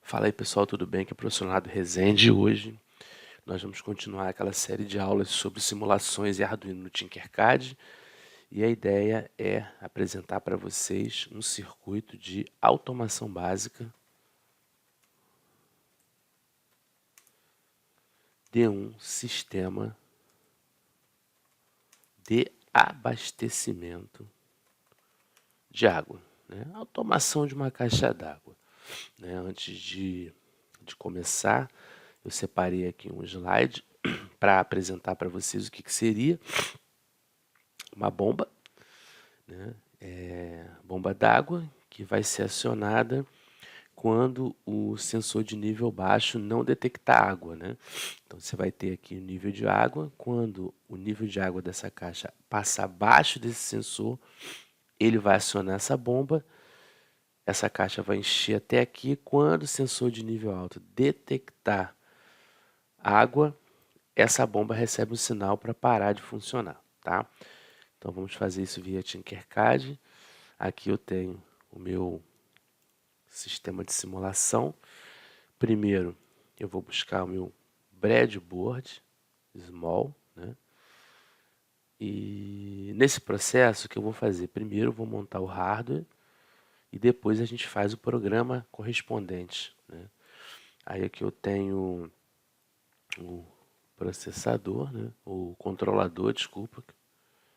Fala aí pessoal, tudo bem? Aqui é o professor Leonardo Rezende. Hoje nós vamos continuar aquela série de aulas sobre simulações e Arduino no Tinkercad. E a ideia é apresentar para vocês um circuito de automação básica de um sistema de abastecimento de água, né? Automação de uma caixa d'água, né? Antes de começar, eu separei aqui um slide para apresentar para vocês o que seria uma bomba, né? Bomba d'água que vai ser acionada quando o sensor de nível baixo não detectar água, né? Então você vai ter aqui o nível de água. Quando o nível de água dessa caixa passar abaixo desse sensor, ele vai acionar essa bomba. Essa caixa vai encher até aqui. Quando o sensor de nível alto detectar água, essa bomba recebe um sinal para parar de funcionar, tá? Então vamos fazer isso via Tinkercad. Aqui eu tenho o meu sistema de simulação. Primeiro, eu vou buscar o meu breadboard small, né? E nesse processo, o que eu vou fazer? Primeiro eu vou montar o hardware e depois a gente faz o programa correspondente, né? Aí aqui eu tenho o processador, né? O controlador, desculpa,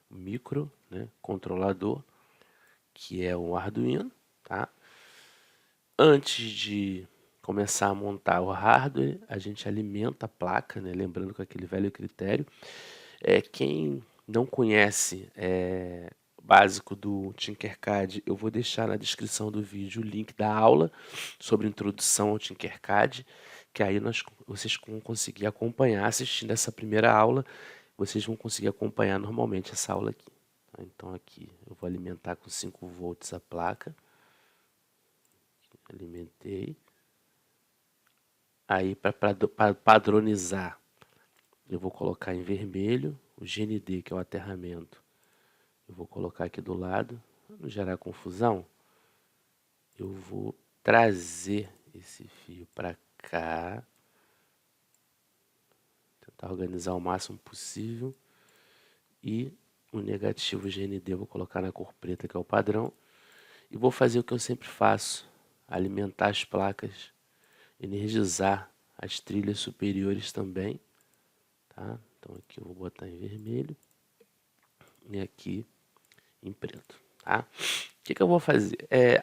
o micro, né? Controlador, que é o Arduino, tá? Antes de começar a montar o hardware, a gente alimenta a placa, né? Lembrando com aquele velho critério. Quem não conhece básico do Tinkercad, eu vou deixar na descrição do vídeo o link da aula sobre introdução ao Tinkercad, que aí vocês vão conseguir acompanhar, assistindo essa primeira aula, vocês vão conseguir acompanhar normalmente essa aula aqui. Então aqui eu vou alimentar com 5 volts a placa. Alimentei. Aí para padronizar, eu vou colocar em vermelho o GND, que é o aterramento. Eu vou colocar aqui do lado. Para não gerar confusão, eu vou trazer esse fio para cá. Tentar organizar o máximo possível. E o negativo GND eu vou colocar na cor preta, que é o padrão. E vou fazer o que eu sempre faço. Alimentar as placas. Energizar as trilhas superiores também. Tá? Então aqui eu vou botar em vermelho. E aqui em preto. Tá? O que eu vou fazer?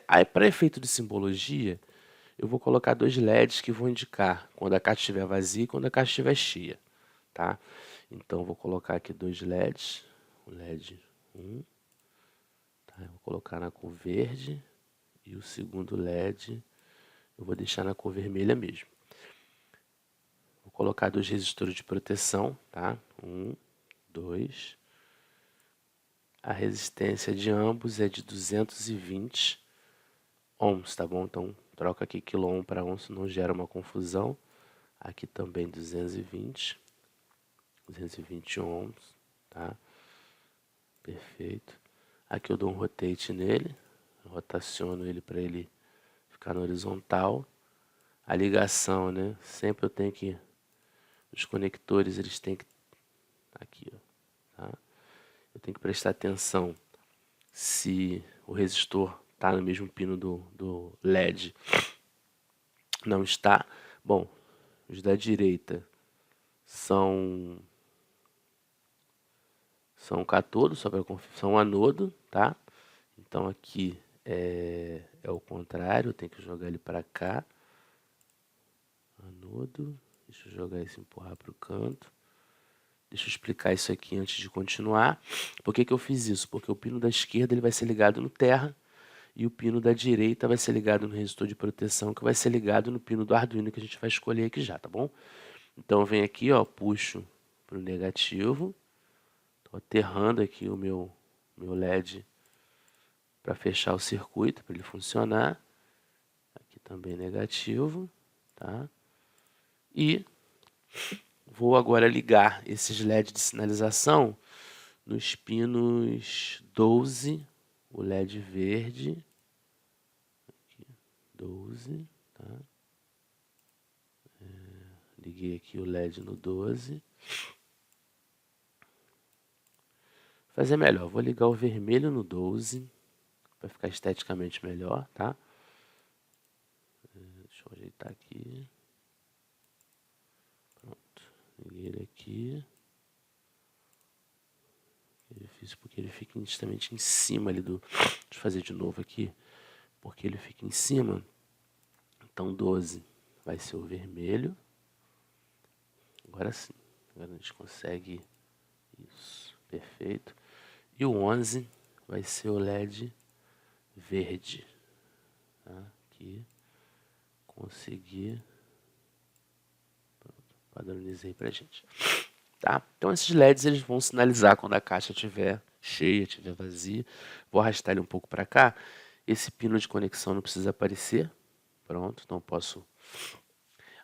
Aí, para efeito de simbologia, eu vou colocar 2 LEDs que vão indicar quando a caixa estiver vazia e quando a caixa estiver cheia. Tá? Então, eu vou colocar aqui 2 LEDs. O LED 1. Tá? Eu vou colocar na cor verde. E o segundo LED eu vou deixar na cor vermelha mesmo. Vou colocar 2 resistores de proteção. Tá? 1, 2. A resistência de ambos é de 220 ohms, tá bom? Então, troca aqui quiloohm para ohm, senão gera uma confusão. Aqui também 220 ohms, tá? Perfeito. Aqui eu dou um rotate nele, rotaciono ele para ele ficar na horizontal. A ligação, né? Sempre eu tenho que, os conectores eles têm que, aqui, ó, tá? Eu tenho que prestar atenção se o resistor está no mesmo pino do LED. Não está. Bom, os da direita são cátodo, são anodo, tá? Então aqui é o contrário, eu tenho que jogar ele para cá. Anodo, deixa eu jogar esse empurrar para o canto. Deixa eu explicar isso aqui antes de continuar. Por que eu fiz isso? Porque o pino da esquerda ele vai ser ligado no terra e o pino da direita vai ser ligado no resistor de proteção, que vai ser ligado no pino do Arduino que a gente vai escolher aqui já, tá bom? Então eu venho aqui, ó, puxo para o negativo. Estou aterrando aqui o meu LED para fechar o circuito, para ele funcionar. Aqui também negativo, tá? E vou agora ligar esses LEDs de sinalização nos pinos 12, o LED verde, aqui, 12, tá? Liguei aqui o LED no 12. Vou fazer melhor, vou ligar o vermelho no 12, para ficar esteticamente melhor, tá? Deixa eu ajeitar aqui. Pronto, liguei ele aqui. É difícil porque ele fica justamente em cima ali do... Deixa eu fazer de novo aqui, porque ele fica em cima. Então 12 vai ser o vermelho. Agora sim, agora a gente consegue isso, perfeito. E o 11 vai ser o LED verde, tá? Aqui, consegui, pronto, padronizei pra gente, tá? Então esses LEDs eles vão sinalizar quando a caixa estiver cheia, estiver vazia. Vou arrastar ele um pouco para cá. Esse pino de conexão não precisa aparecer, pronto, então posso...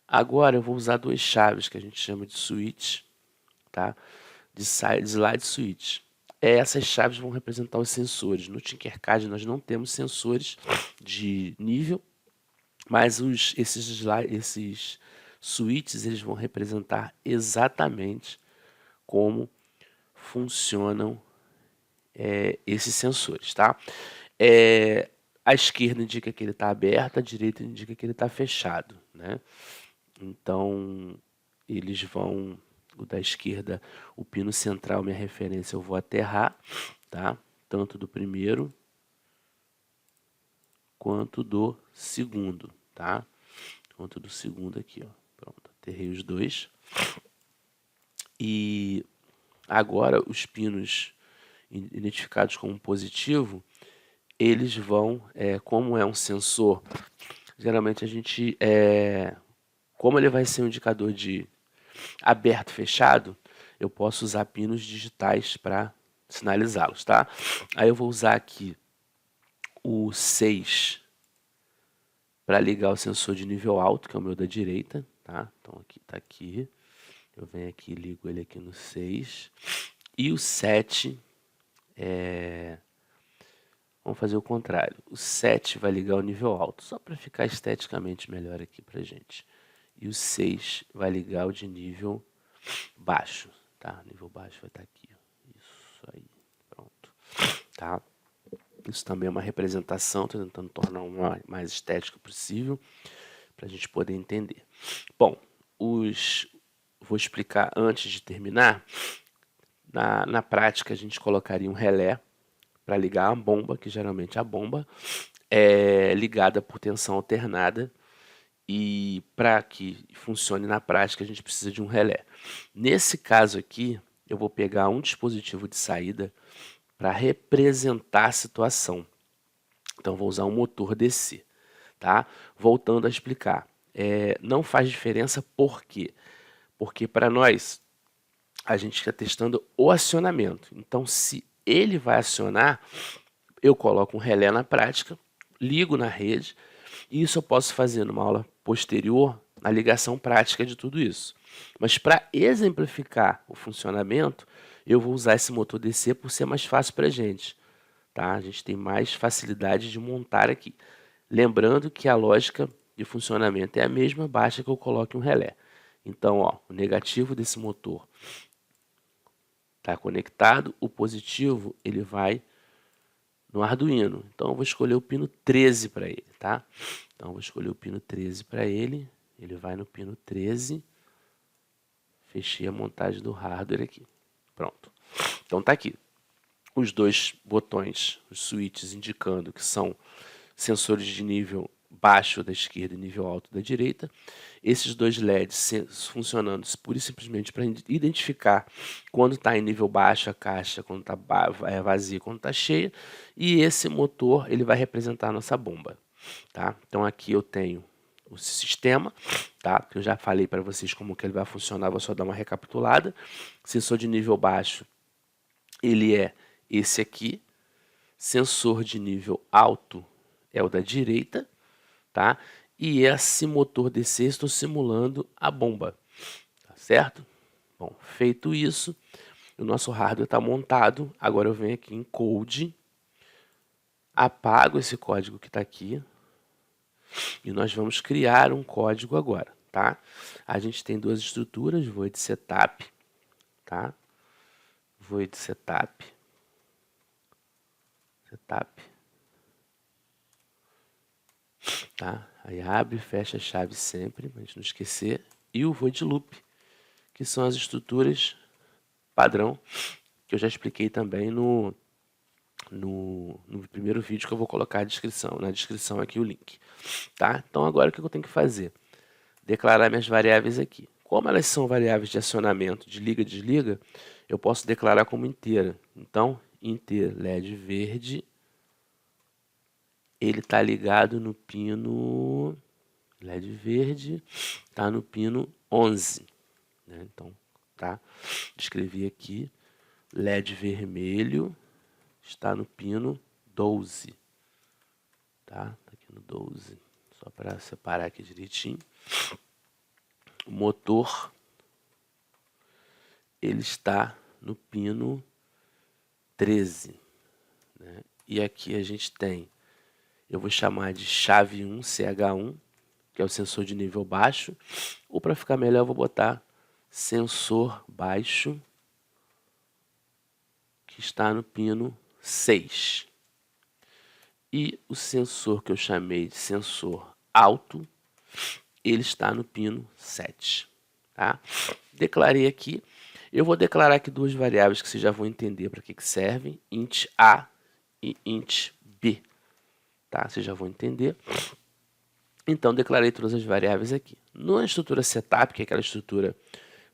Agora eu vou usar duas chaves que a gente chama de switch, tá? De slide switch. Essas chaves vão representar os sensores. No Tinkercad nós não temos sensores de nível, mas esses switches eles vão representar exatamente como funcionam esses sensores, tá? A esquerda indica que ele está aberto, a direita indica que ele está fechado, né? Então eles vão... O da esquerda, o pino central, minha referência, eu vou aterrar, tá? Tanto do primeiro quanto do segundo, tá? Quanto do segundo aqui, ó. Pronto, aterrei os dois. E agora os pinos identificados como positivo, eles vão, como é um sensor, geralmente a gente, como ele vai ser um indicador de aberto, fechado, eu posso usar pinos digitais para sinalizá-los, tá? Aí eu vou usar aqui o 6 para ligar o sensor de nível alto, que é o meu da direita, tá? Então aqui tá aqui. Eu venho aqui e ligo ele aqui no 6. E o 7 vamos fazer o contrário. O 7 vai ligar o nível alto, só para ficar esteticamente melhor aqui pra gente. E o 6 vai ligar o de nível baixo, tá? Nível baixo vai estar aqui. Isso aí, pronto. Tá? Isso também é uma representação, estou tentando tornar o mais estético possível, para a gente poder entender. Bom, vou explicar antes de terminar. Na prática, a gente colocaria um relé para ligar a bomba, que geralmente a bomba é ligada por tensão alternada, e para que funcione na prática, a gente precisa de um relé. Nesse caso aqui, eu vou pegar um dispositivo de saída para representar a situação. Então, vou usar um motor DC, tá? Voltando a explicar. Não faz diferença por quê? Porque para nós, a gente está testando o acionamento. Então, se ele vai acionar, eu coloco um relé na prática, ligo na rede, e isso eu posso fazer numa aula posterior, na ligação prática de tudo isso. Mas para exemplificar o funcionamento, eu vou usar esse motor DC por ser mais fácil para a gente. Tá? A gente tem mais facilidade de montar aqui. Lembrando que a lógica de funcionamento é a mesma, basta que eu coloque um relé. Então, ó, o negativo desse motor está conectado, o positivo ele vai no Arduino. Então, eu vou escolher o pino 13 para ele, tá? Então, eu vou escolher o pino 13 para ele. Ele vai no pino 13. Fechei a montagem do hardware aqui. Pronto. Então, tá aqui. Os dois botões, os switches, indicando que são sensores de nível baixo da esquerda e nível alto da direita. Esses dois LEDs funcionando pura e simplesmente para identificar quando está em nível baixo a caixa, quando está vazia, quando está cheia. E esse motor ele vai representar a nossa bomba. Tá? Então aqui eu tenho o sistema, tá? Que eu já falei para vocês como que ele vai funcionar, vou só dar uma recapitulada. Sensor de nível baixo, ele é esse aqui. Sensor de nível alto é o da direita, tá? E esse motor DC estou simulando a bomba, tá certo? Bom, feito isso, o nosso hardware está montado. Agora eu venho aqui em Code, apago esse código que está aqui e nós vamos criar um código agora, tá? A gente tem duas estruturas, void setup, tá? Void setup, tá? Aí abre e fecha a chave sempre, pra gente não esquecer. E o void loop, que são as estruturas padrão, que eu já expliquei também no primeiro vídeo, que eu vou colocar na descrição aqui o link, tá? Então agora o que eu tenho que fazer? Declarar minhas variáveis aqui. Como elas são variáveis de acionamento, de liga e desliga, eu posso declarar como inteira. Então, inteiro LED verde, ele está ligado no pino LED verde, está no pino 11. Né? Então, tá? Escrevi aqui, LED vermelho está no pino 12. Tá? Tá aqui no 12. Só para separar aqui direitinho. O motor, ele está no pino 13. Né? E aqui a gente tem, eu vou chamar de chave 1, CH1, que é o sensor de nível baixo. Ou para ficar melhor, eu vou botar sensor baixo, que está no pino 6. E o sensor que eu chamei de sensor alto, ele está no pino 7. Tá? Declarei aqui. Eu vou declarar aqui duas variáveis que vocês já vão entender para que servem. Int A e int B. Tá? Vocês já vão entender. Então, declarei todas as variáveis aqui. Na estrutura setup, que é aquela estrutura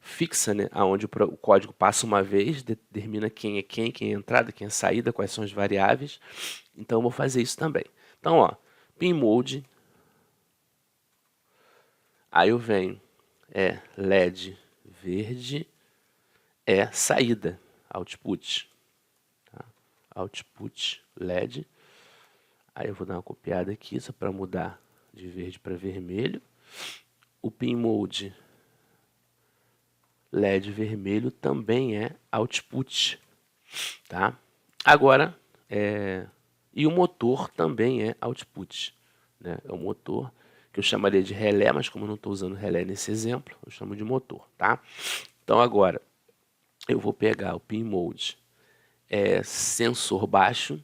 fixa, né, onde o código passa uma vez, determina quem é entrada, quem é saída, quais são as variáveis. Então, eu vou fazer isso também. Então, ó, pin mode. Aí eu venho, LED verde, saída, output. Tá? Output LED. Aí eu vou dar uma copiada aqui, só para mudar de verde para vermelho. O pin mode LED vermelho também é output, tá? Agora, e o motor também é output, né? É o motor que eu chamaria de relé, mas como eu não estou usando relé nesse exemplo, eu chamo de motor, tá? Então agora, eu vou pegar o pin mode, sensor baixo,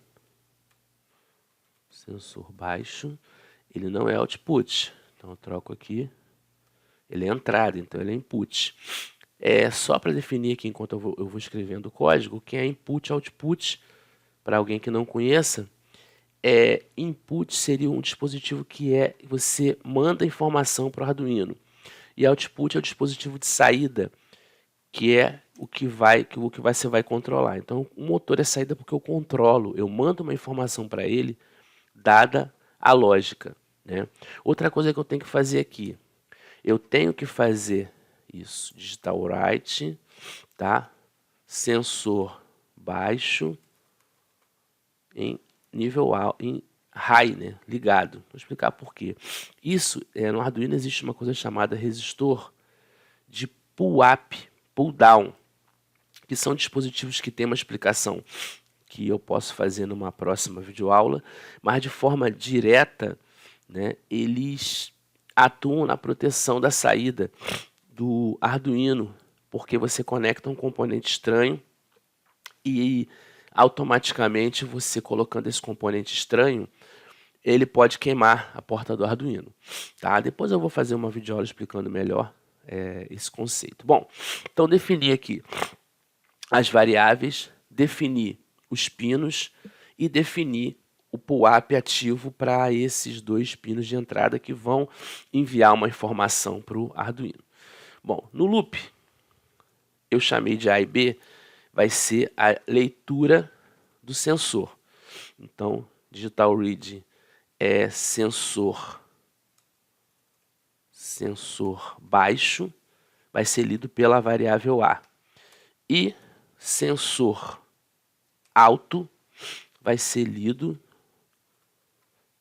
ele não é output, então eu troco aqui, ele é entrada, então ele é input. Só para definir aqui, enquanto eu vou escrevendo o código, que é input, output, para alguém que não conheça, input seria um dispositivo que você manda informação para o Arduino, e output é o dispositivo de saída, que é o que você vai controlar. Então, o motor é saída porque eu controlo, eu mando uma informação para ele, dada a lógica. Né? Outra coisa que eu tenho que fazer aqui, eu tenho que fazer isso, digital write, tá? Sensor baixo em nível alto, em high, né? Ligado. Vou explicar por quê. Isso, no Arduino existe uma coisa chamada resistor de pull-up, pull-down, que são dispositivos que têm uma explicação que eu posso fazer numa próxima videoaula, mas de forma direta, né, eles atuam na proteção da saída do Arduino, porque você conecta um componente estranho e automaticamente você colocando esse componente estranho, ele pode queimar a porta do Arduino. Tá? Depois eu vou fazer uma videoaula explicando melhor esse conceito. Bom, então defini aqui as variáveis, defini os pinos e defini o pull-up ativo para esses dois pinos de entrada que vão enviar uma informação para o Arduino. Bom, no loop, eu chamei de A e B, vai ser a leitura do sensor. Então, digital read é sensor baixo, vai ser lido pela variável A. E sensor alto vai ser lido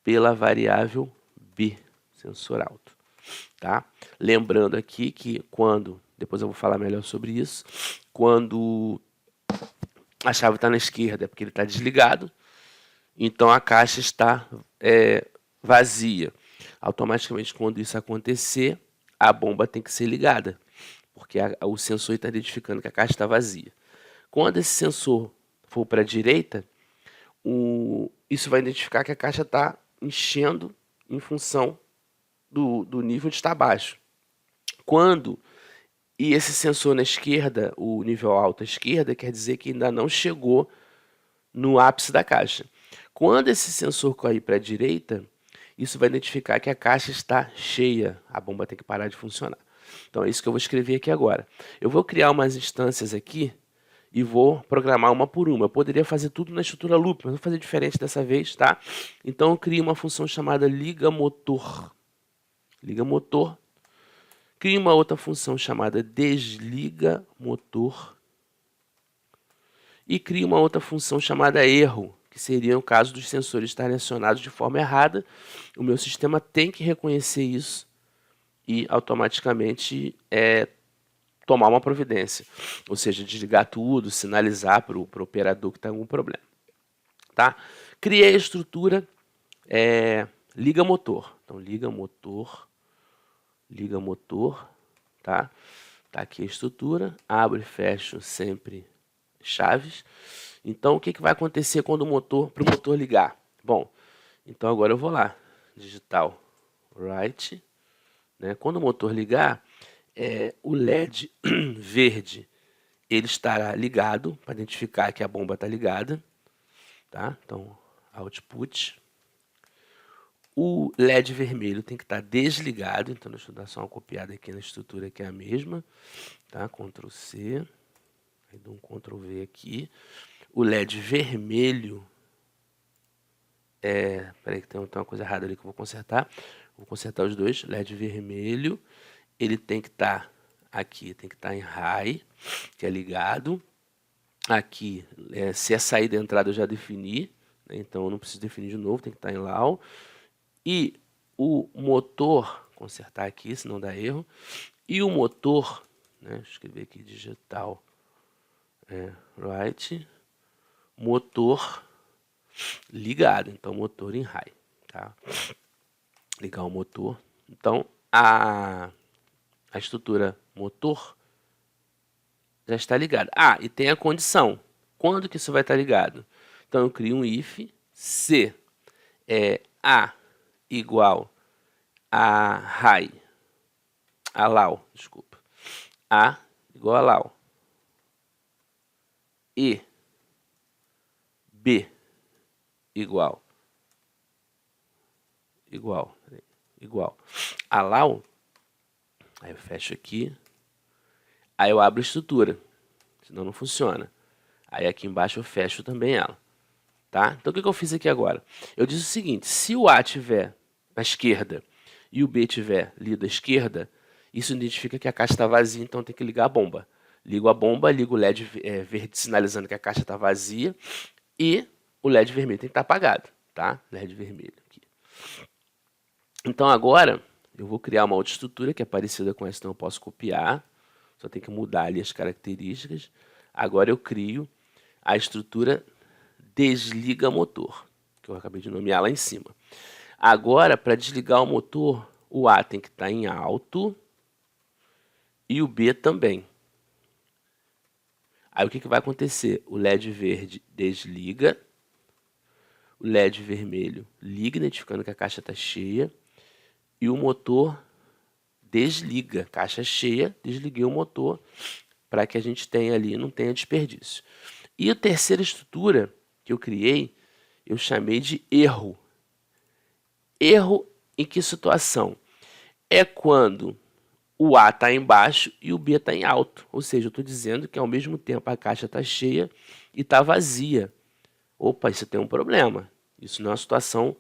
pela variável B, sensor alto. Tá? Lembrando aqui que depois eu vou falar melhor sobre isso, quando a chave está na esquerda é porque ele está desligado, então a caixa está vazia. Automaticamente, quando isso acontecer, a bomba tem que ser ligada, porque o sensor está identificando que a caixa está vazia. Quando esse sensor for para a direita, isso vai identificar que a caixa está enchendo em função do nível de estar baixo. E esse sensor na esquerda, o nível alto à esquerda, quer dizer que ainda não chegou no ápice da caixa. Quando esse sensor cair para a direita, isso vai identificar que a caixa está cheia, a bomba tem que parar de funcionar. Então é isso que eu vou escrever aqui agora. Eu vou criar umas instâncias aqui e vou programar uma por uma. Eu poderia fazer tudo na estrutura loop, mas vou fazer diferente dessa vez, tá? Então eu crio uma função chamada liga motor. Liga motor. Crio uma outra função chamada desliga motor. E crio uma outra função chamada erro, que seria o caso dos sensores estarem acionados de forma errada. O meu sistema tem que reconhecer isso e automaticamente tomar uma providência. Ou seja, desligar tudo, sinalizar para o operador que está com algum problema. Tá? Criei a estrutura liga motor. Então, liga motor, tá? Tá aqui a estrutura, abro e fecho sempre chaves. Então, o que vai acontecer quando o motor ligar? Bom, então agora eu vou lá, digital right, né? Quando o motor ligar, o LED verde ele estará ligado para identificar que a bomba está ligada, tá? Então, output. O LED vermelho tem que estar desligado, então deixa eu dar só uma copiada aqui na estrutura que é a mesma, tá? Ctrl C, aí dou um Ctrl V aqui. O LED vermelho, peraí que tem uma coisa errada ali que eu vou consertar. Vou consertar os dois. LED vermelho, ele tem que estar aqui, tem que estar em high, que é ligado. Aqui, se é saída e entrada eu já defini, né? Então eu não preciso definir de novo, tem que estar em low. E o motor, consertar aqui, senão dá erro. E o motor, né? Deixa eu escrever aqui digital right, motor ligado, então motor em high, tá? Ligar o motor. Então a estrutura motor já está ligada. E tem a condição. Quando que isso vai estar ligado? Então eu crio um if se A igual a high, a low, desculpa. A igual a low. E B igual a low, aí eu fecho aqui, aí eu abro a estrutura, senão não funciona. Aí aqui embaixo eu fecho também ela, tá? Então o que eu fiz aqui agora? Eu disse o seguinte, se o A estiver na esquerda e o B estiver lido à esquerda, isso identifica que a caixa está vazia, então tem que ligar a bomba. Ligo a bomba, ligo o LED verde sinalizando que a caixa está vazia e o LED vermelho tem que estar apagado, tá? LED vermelho aqui. Então agora eu vou criar uma outra estrutura que é parecida com essa, então eu posso copiar, só tem que mudar ali as características. Agora eu crio a estrutura desliga motor, que eu acabei de nomear lá em cima. Agora, para desligar o motor, o A tem que estar em alto e o B também. Aí o que vai acontecer? O LED verde desliga, o LED vermelho liga, identificando que a caixa está cheia, e o motor desliga, caixa cheia, desliguei o motor, para que a gente tenha ali, não tenha desperdício. E a terceira estrutura que eu criei, eu chamei de erro. Erro em que situação? É quando o A está embaixo e o B está em alto. Ou seja, eu estou dizendo que ao mesmo tempo a caixa está cheia e está vazia. Opa, isso tem um problema. Isso não é uma situação.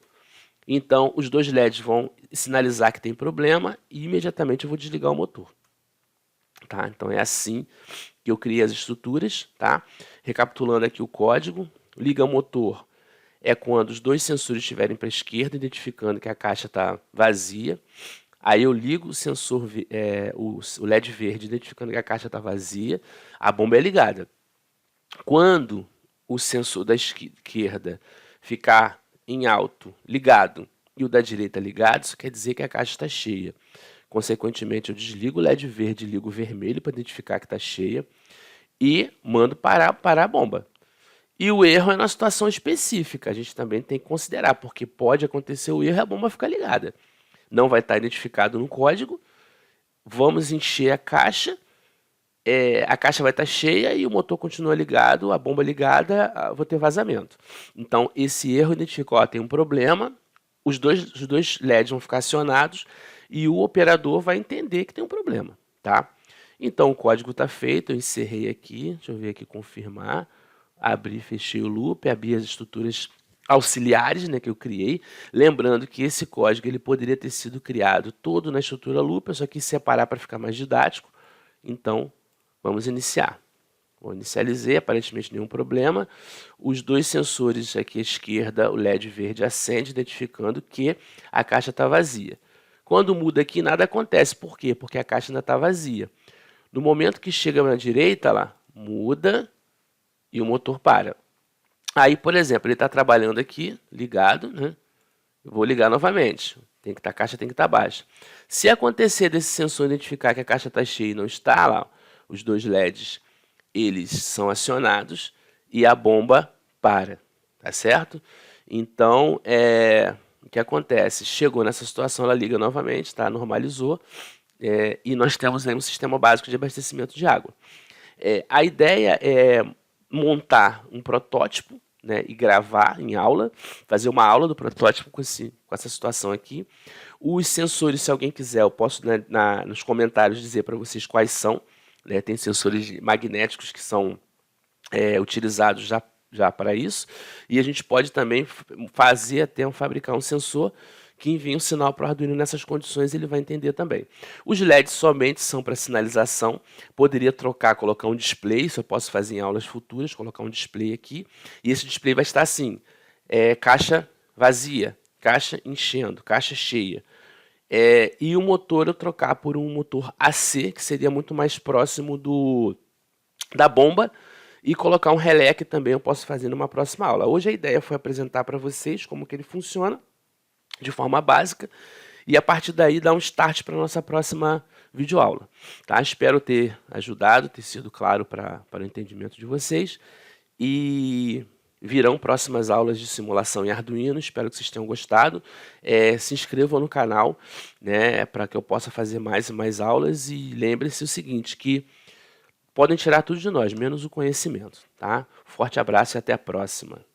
Então, os dois LEDs vão sinalizar que tem problema e imediatamente eu vou desligar o motor. Tá? Então, é assim que eu criei as estruturas. Tá? Recapitulando aqui o código, liga motor é quando os dois sensores estiverem para a esquerda, identificando que a caixa está vazia. Aí eu ligo o sensor, o LED verde, identificando que a caixa está vazia, a bomba é ligada. Quando o sensor da esquerda ficar em alto, ligado, e o da direita ligado, isso quer dizer que a caixa está cheia. Consequentemente, eu desligo o LED verde e ligo o vermelho para identificar que está cheia e mando parar a bomba. E o erro é na situação específica, a gente também tem que considerar, porque pode acontecer o erro e a bomba ficar ligada. Não vai estar identificado no código, vamos encher a caixa vai estar cheia e o motor continua ligado, a bomba ligada, vou ter vazamento. Então, esse erro identifica, ó, tem um problema, os dois LEDs vão ficar acionados e o operador vai entender que tem um problema, tá? Então, o código está feito, eu encerrei aqui, deixa eu ver aqui, confirmar, abri, fechei o loop, abri as estruturas auxiliares, né, que eu criei, lembrando que esse código ele poderia ter sido criado todo na estrutura loop, eu só quis separar para ficar mais didático, então vamos iniciar. Bom, inicializei, aparentemente nenhum problema. Os dois sensores aqui à esquerda, o LED verde acende, identificando que a caixa está vazia. Quando muda aqui, nada acontece. Por quê? Porque a caixa ainda está vazia. No momento que chega na direita, lá, muda e o motor para. Aí, por exemplo, ele está trabalhando aqui, ligado, né? Eu vou ligar novamente. A caixa tem que estar baixa. Se acontecer desse sensor identificar que a caixa está cheia e não está lá, os dois LEDs, eles são acionados e a bomba para, tá certo? Então, o que acontece? Chegou nessa situação, ela liga novamente, tá? Normalizou, e nós temos aí um sistema básico de abastecimento de água. A ideia é montar um protótipo, né, e gravar em aula, fazer uma aula do protótipo com essa situação aqui. Os sensores, se alguém quiser, eu posso, né, nos comentários dizer para vocês quais são. Né, tem sensores magnéticos que são utilizados já para isso. E a gente pode também fabricar um sensor que envia um sinal para o Arduino nessas condições, ele vai entender também. Os LEDs somente são para sinalização. Poderia colocar um display, isso eu posso fazer em aulas futuras, colocar um display aqui. E esse display vai estar assim, caixa vazia, caixa enchendo, caixa cheia. E o motor eu trocar por um motor AC, que seria muito mais próximo da bomba, e colocar um relé que também eu posso fazer numa próxima aula. Hoje a ideia foi apresentar para vocês como que ele funciona, de forma básica, e a partir daí dar um start para a nossa próxima videoaula. Tá? Espero ter ajudado, ter sido claro para o entendimento de vocês, e virão próximas aulas de simulação em Arduino, espero que vocês tenham gostado. Se inscrevam no canal, né, para que eu possa fazer mais e mais aulas, e lembre-se o seguinte, que podem tirar tudo de nós, menos o conhecimento. Tá? Forte abraço e até a próxima.